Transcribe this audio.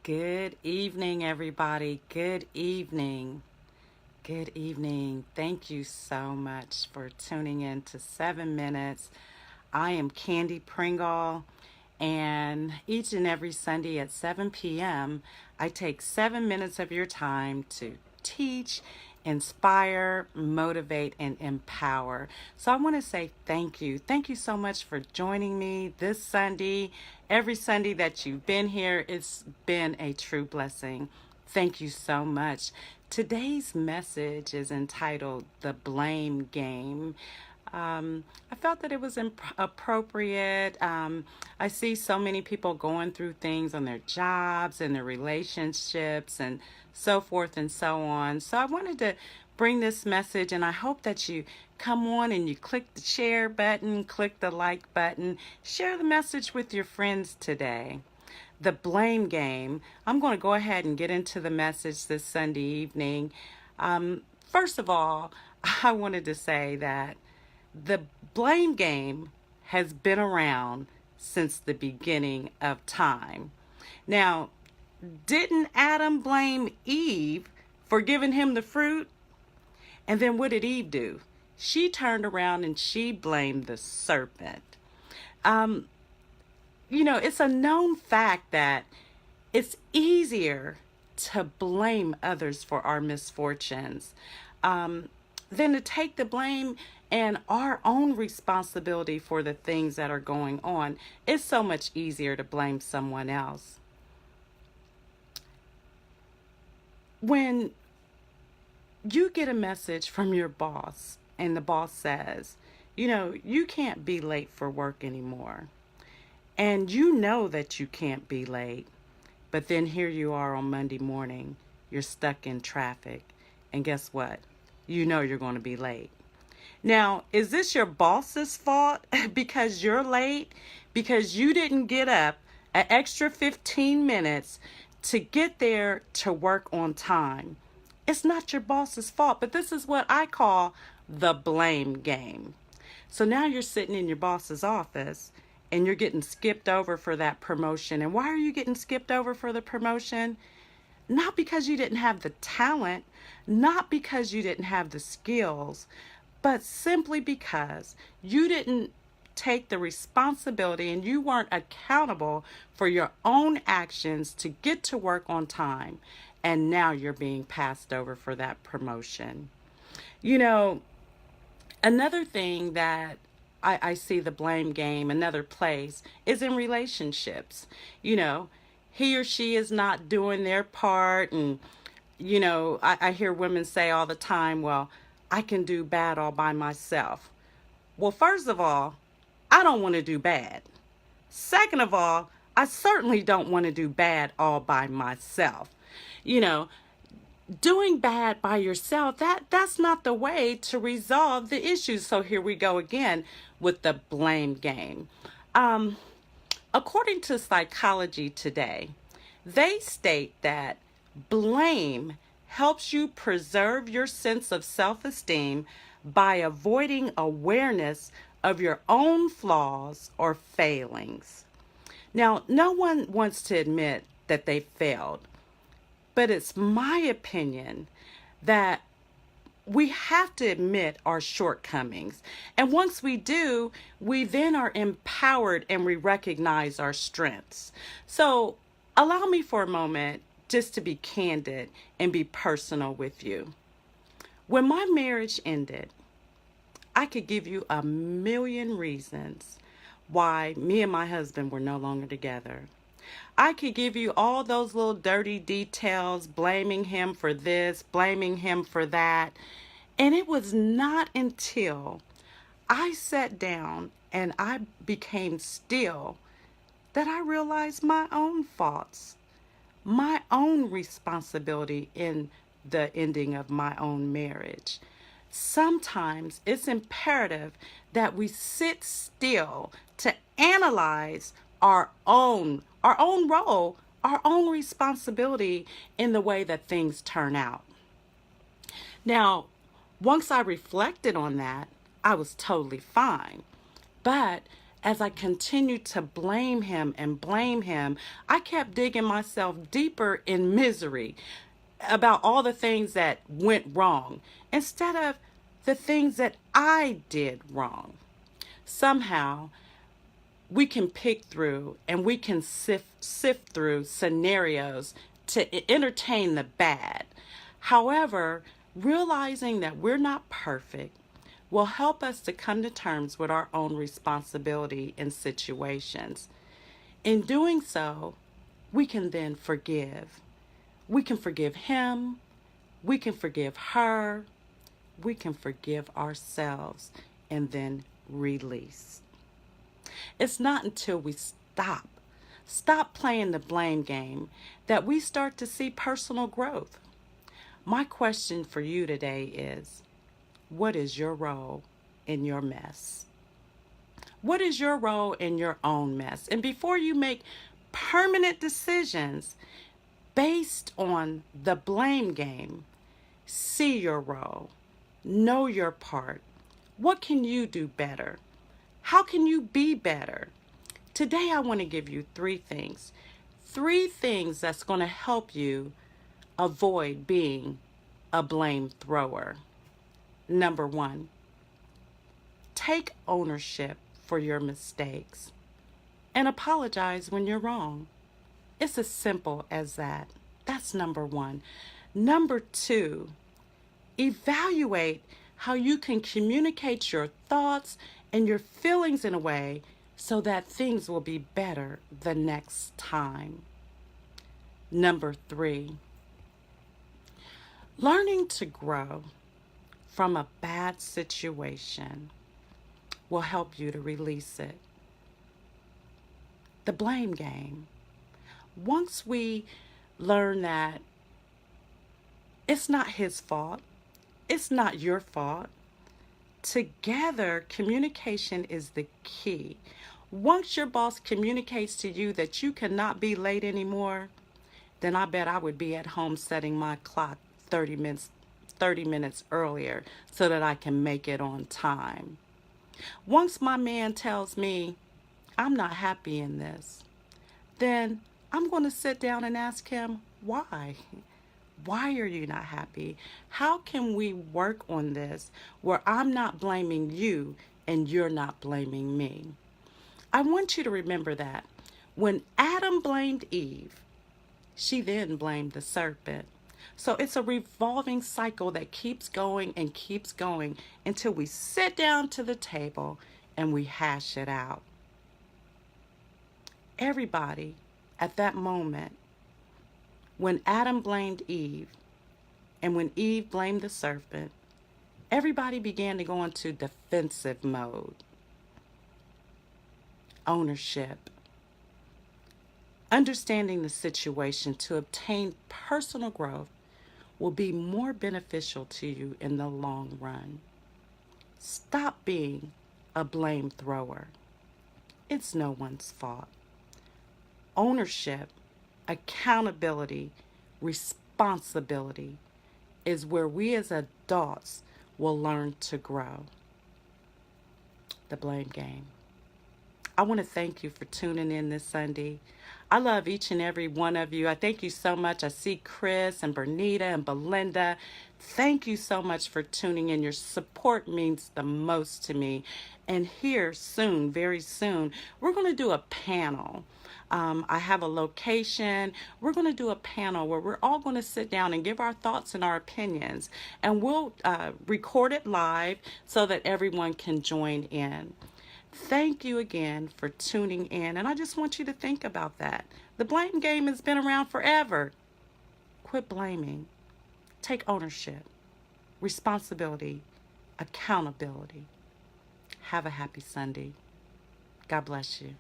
Good evening, everybody. Good evening. Good evening. Thank you so much for tuning in to 7 Minutes. I am Candy Pringle, and each and every Sunday at 7 p.m., I take 7 minutes of your time to teach, inspire, motivate, and empower. So I want to say thank you. Thank you so much for joining me this Sunday. Every Sunday that you've been here, it's been a true blessing. Thank you so much. Today's message is entitled The Blame Game. I felt that it was appropriate. I see so many people going through things on their jobs and their relationships and so forth and so on. So I wanted to bring this message, and I hope that you come on and you click the share button, click the like button, share the message with your friends today. The blame game. I'm going to go ahead and get into the message this Sunday evening. First of all, I wanted to say that the blame game has been around since the beginning of time. Now, didn't Adam blame Eve for giving him the fruit? And then what did Eve do? She turned around and she blamed the serpent. It's a known fact that it's easier to blame others for our misfortunes than to take the blame and our own responsibility for the things that are going on. It's so much easier to blame someone else. When you get a message from your boss and the boss says, you can't be late for work anymore. And you know that you can't be late. But then here you are on Monday morning. You're stuck in traffic. And guess what? You know you're going to be late. Now, is this your boss's fault because you're late? Because you didn't get up an extra 15 minutes to get there to work on time? It's not your boss's fault, but this is what I call the blame game. So now you're sitting in your boss's office and you're getting skipped over for that promotion. And why are you getting skipped over for the promotion? Not because you didn't have the talent, not because you didn't have the skills, but simply because you didn't take the responsibility and you weren't accountable for your own actions to get to work on time. And now you're being passed over for that promotion. Another thing that I see the blame game, another place, is in relationships. He or she is not doing their part. And, I hear women say all the time, well, I can do bad all by myself. Well, first of all, I don't want to do bad. Second of all, I certainly don't want to do bad all by myself. Doing bad by yourself, that's not the way to resolve the issues. So here we go again with the blame game. According to Psychology Today, they state that blame helps you preserve your sense of self-esteem by avoiding awareness of your own flaws or failings. Now, no one wants to admit that they failed, but it's my opinion that we have to admit our shortcomings. And once we do, we then are empowered and we recognize our strengths. So allow me for a moment just to be candid and be personal with you. When my marriage ended, I could give you a million reasons why me and my husband were no longer together. I could give you all those little dirty details, blaming him for this, blaming him for that. And it was not until I sat down and I became still that I realized my own faults, my own responsibility in the ending of my own marriage. Sometimes it's imperative that we sit still to analyze our own role, our own responsibility in the way that things turn out. Now, once I reflected on that, I was totally fine. But as I continued to blame him and blame him, I kept digging myself deeper in misery about all the things that went wrong instead of the things that I did wrong. Somehow, we can pick through and we can sift through scenarios to entertain the bad. However, realizing that we're not perfect will help us to come to terms with our own responsibility in situations. In doing so, we can then forgive. We can forgive him, we can forgive her, we can forgive ourselves, and then release. It's not until we stop playing the blame game, that we start to see personal growth. My question for you today is, what is your role in your mess? What is your role in your own mess? And before you make permanent decisions based on the blame game, see your role, know your part. What can you do better? How can you be better? Today, I want to give you three things. Three things that's going to help you avoid being a blame thrower. Number one, take ownership for your mistakes and apologize when you're wrong. It's as simple as that. That's number one. Number two, evaluate how you can communicate your thoughts and your feelings in a way so that things will be better the next time. Number three, learning to grow from a bad situation will help you to release it. The blame game. Once we learn that it's not his fault, it's not your fault, together, communication is the key. Once your boss communicates to you that you cannot be late anymore, then I bet I would be at home setting my clock 30 minutes earlier so that I can make it on time. Once my man tells me I'm not happy in this, then I'm going to sit down and ask him why. Why are you not happy? How can we work on this where I'm not blaming you and you're not blaming me? I want you to remember that when Adam blamed Eve, she then blamed the serpent. So it's a revolving cycle that keeps going and keeps going until we sit down to the table and we hash it out. Everybody at that moment, when Adam blamed Eve and when Eve blamed the serpent, everybody began to go into defensive mode. Ownership. Understanding the situation to obtain personal growth will be more beneficial to you in the long run. Stop being a blame thrower. It's no one's fault. Ownership, accountability, responsibility is where we as adults will learn to grow. The blame game. I want to thank you for tuning in this Sunday. I love each and every one of you. I thank you so much. I see Chris and Bernita and Belinda. Thank you so much for tuning in. Your support means the most to me. And here soon, very soon, we're going to do a panel. I have a location. We're going to do a panel where we're all going to sit down and give our thoughts and our opinions. And we'll record it live so that everyone can join in. Thank you again for tuning in. And I just want you to think about that. The blame game has been around forever. Quit blaming. Take ownership, responsibility, accountability. Have a happy Sunday. God bless you.